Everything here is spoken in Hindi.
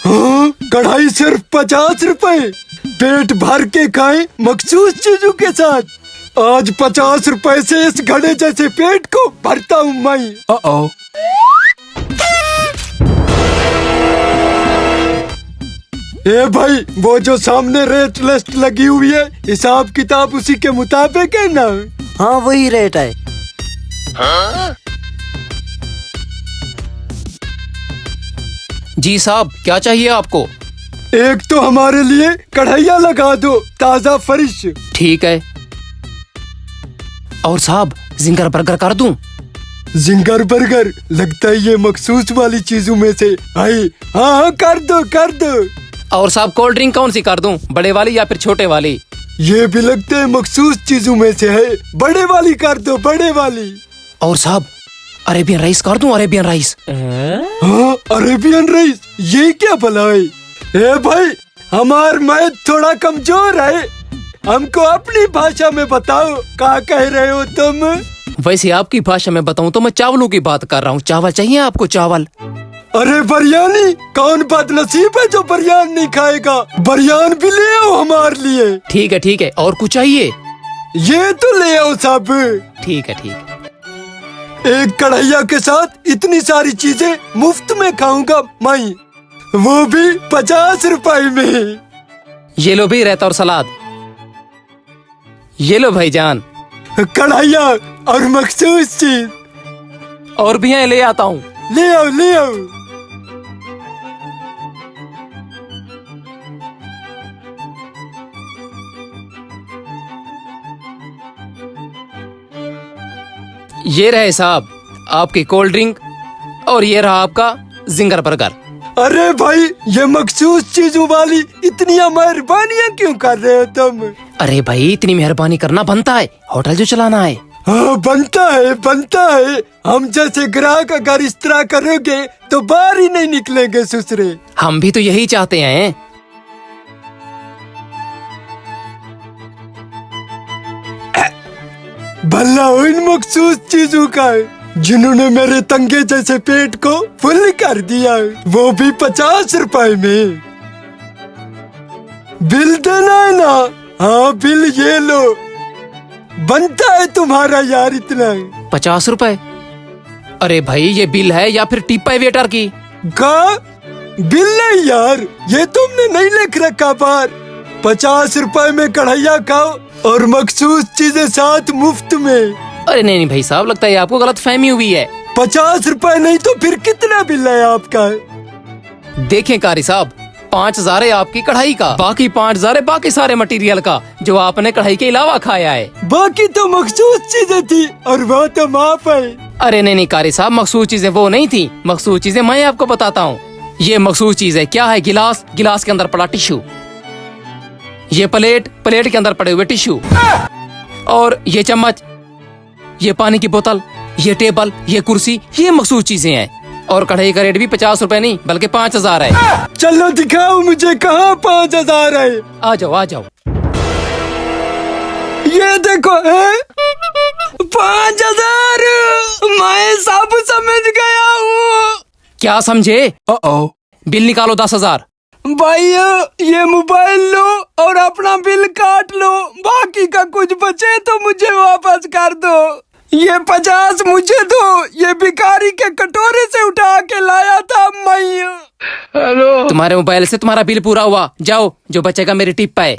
हाँ, कढ़ाई सिर्फ 50 रुपए। पेट भर के खाए मखसूस चीजों के साथ। आज 50 रुपए से इस घड़े जैसे पेट को भरता हूँ मैं। ए भाई, वो जो सामने रेट लिस्ट लगी हुई है, हिसाब किताब उसी के मुताबिक है ना? हाँ, वही रेट है। जी साहब, क्या चाहिए आपको? एक तो हमारे लिए कढ़ाइया लगा दो, ताजा फरिश। ठीक है। और साहब, जिंगर बर्गर कर दूं? Ginger burger? लगता है ये मखसूस वाली चीजों में से आई। हाँ, कर दो कर दो। और साहब, कोल्ड ड्रिंक कौन सी कर दूं, बड़े वाली या फिर छोटे वाली? ये भी लगते है मखसूस चीजों में से है, बड़े वाली कर दो, बड़े वाली। और साहब, अरेबियन राइस कर दूं? Arabian rice? हाँ, अरेबियन राइस, ये क्या भला है? ए भाई, हमार मैथ थोड़ा कमजोर है, हमको अपनी भाषा में बताओ, क्या कह रहे हो तुम? वैसे आपकी भाषा में बताऊं तो मैं चावलों की बात कर रहा हूँ। चावल चाहिए आपको? चावल? अरे बिरयानी, कौन बदनसीब है जो बिरयानी नहीं खाएगा? बिरयानी भी ले आओ हमारे लिए। ठीक है। और कुछ चाहिए? ये तो ले आओ सब। ठीक है। एक कढ़ैया के साथ इतनी सारी चीजें मुफ्त में खाऊंगा मैं, वो भी 50 रुपए में। ये लो भी रायता और सलाद। ये लो भाईजान। कढ़ैया और मखसूस चीज। और भी हैं, ले आता हूँ। ले आओ ले आओ। ये रहे साहब आपकी कोल्ड ड्रिंक, और ये रहा आपका जिंगर बर्गर। अरे भाई, ये मखसूस चीजों वाली इतनी मेहरबानियाँ क्यों कर रहे हो तुम? अरे भाई, इतनी मेहरबानी करना बनता है, होटल जो चलाना है। हाँ, बनता है। हम जैसे ग्राहक अगर इस तरह करोगे तो बाहर ही नहीं निकलेंगे ससुरे। हम भी तो यही चाहते हैं। भला इन मखसूस चीजों का है जिन्होंने मेरे तंगे जैसे पेट को फुल कर दिया, वो भी 50 रुपए में। बिल देना है ना? हाँ, बिल ये लो। बनता है तुम्हारा यार इतना। 50 रुपए? अरे भाई, ये बिल है या फिर टिप है वेटर की? का बिल नहीं यार, ये तुमने नहीं लिख रखा बाहर। 50 रुपए में कढ़ैया खाओ और मखसूस चीजें साथ मुफ्त में। अरे नहीं भाई साहब, लगता है आपको गलत फहमी हुई है। 50 रुपए नहीं तो फिर कितना बिल है आपका? देखें कारी साहब, 5,000 है आपकी कढ़ाई का, बाकी 5,000 है बाकी सारे मटेरियल का जो आपने कढ़ाई के अलावा खाया है। बाकी तो मखसूस चीजें थी और वो तो माफ है। अरे नहीं कारी साहब, मखसूस चीजें वो नहीं थी। मखसूस चीजें मैं आपको बताता हूँ। ये मखसूस चीज है क्या है? गिलास, गिलास के अंदर पड़ा टिश्यू। ये प्लेट, प्लेट के अंदर पड़े हुए टिश्यू। और ये चम्मच, ये पानी की बोतल, ये टेबल, ये कुर्सी, ये मखसूस चीजें हैं। और कढ़ाई का रेट भी 50 रुपए नहीं बल्कि 5,000 है। चलो दिखाओ मुझे कहाँ 5,000 है। आ जाओ। ये देखो है 5,000। मैं सब समझ गया हूँ। क्या समझे? बिल निकालो 10,000। भैया, ये मोबाइल लो और अपना बिल काट लो, बाकी का कुछ बचे तो मुझे वापस कर दो। ये 50 मुझे दो, ये भिखारी के कटोरे से उठा के लाया था मैं। तुम्हारे मोबाइल से तुम्हारा बिल पूरा हुआ, जाओ, जो बचेगा मेरी टिप है।